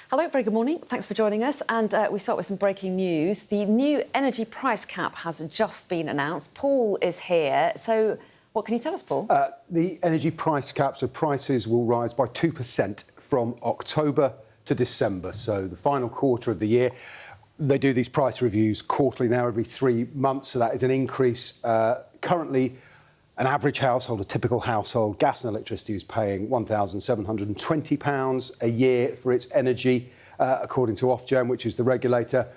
Hello, very good morning. Thanks for joining us. And we start with some breaking news. The new energy price cap has just been announced. Paul is here. So what can you tell us, Paul? The energy price cap, so prices will rise by 2% from October to December. So the final quarter of the year. They do these price reviews quarterly now, every 3 months. So that is an increase. Currently, an average household, a typical household, gas and electricity is paying £1,720 a year for its energy, according to Ofgem, which is the regulator.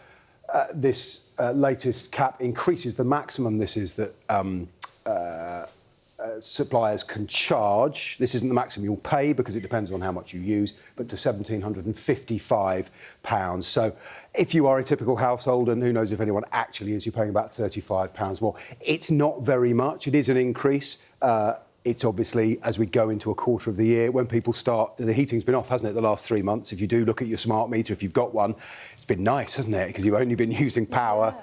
This latest cap increases the maximum. This is that suppliers can charge. This isn't the maximum you'll pay because it depends on how much you use, but to £1,755. So if you are a typical household, and who knows if anyone actually is, you're paying about £35 more. It's not very much. It is an increase. It's obviously, as we go into a quarter of the year, when people start, the heating's been off, hasn't it, the last 3 months? If you do look at your smart meter, if you've got one, it's been nice, hasn't it? Because you've only been using power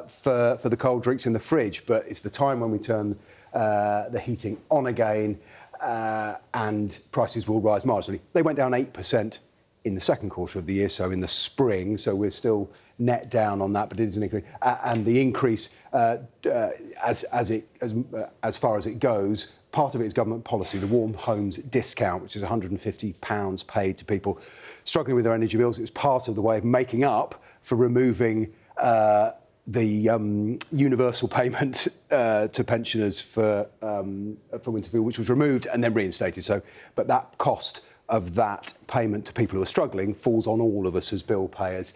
for the cold drinks in the fridge. But it's the time when we turn the heating on again, and prices will rise marginally. They went down 8% in the second quarter of the year, so in the spring, so we're still net down on that, but it is an increase. And the increase, as far as it goes, part of it is government policy, the Warm Homes Discount, which is £150 paid to people struggling with their energy bills. It's part of the way of making up for removing the universal payment to pensioners for winter fuel, which was removed and then reinstated. So, but that cost of that payment to people who are struggling falls on all of us as bill payers.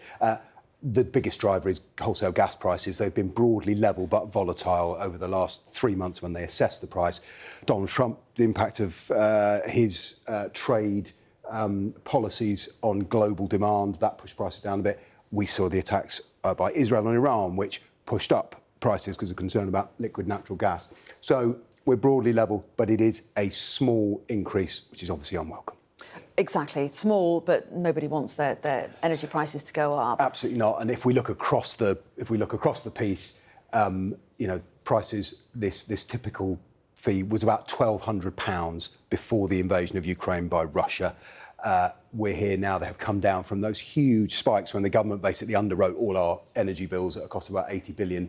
The biggest driver is wholesale gas prices. They've been broadly level but volatile over the last 3 months when they assessed the price. Donald Trump, the impact of his trade policies on global demand, that pushed prices down a bit. We saw the attacks by Israel and Iran, which pushed up prices because of concern about liquid natural gas. So we're broadly level, but it is a small increase, which is obviously unwelcome. Exactly, small, but nobody wants their energy prices to go up. Absolutely not. And if we look across the piece, prices. This typical fee was about £1,200 before the invasion of Ukraine by Russia. We're here now. They have come down from those huge spikes when the government basically underwrote all our energy bills at a cost of about £80 billion.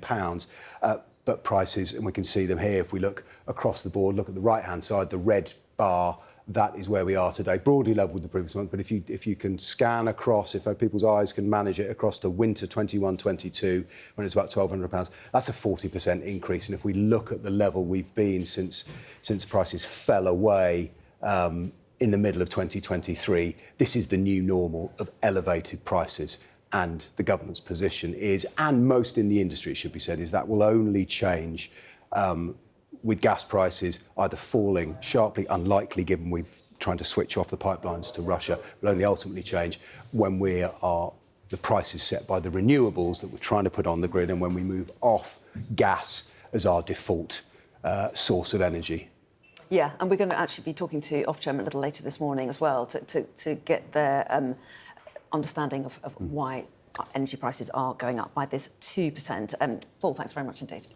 But prices, and we can see them here, if we look across the board, look at the right-hand side, the red bar, that is where we are today, broadly level with the previous month. But if you can scan across, if people's eyes can manage it across to winter 21-22, when it's about £1,200, that's a 40% increase. And if we look at the level we've been since prices fell away in the middle of 2023, this is the new normal of elevated prices. And the government's position is, and most in the industry, it should be said, is that will only change with gas prices either falling sharply, unlikely given we've trying to switch off the pipelines to Russia, will only ultimately change when the price is set by the renewables that we're trying to put on the grid, and when we move off gas as our default source of energy. Yeah, and we're going to actually be talking to Ofgem a little later this morning as well to get their understanding of why energy prices are going up by this 2%. Paul, thanks very much indeed.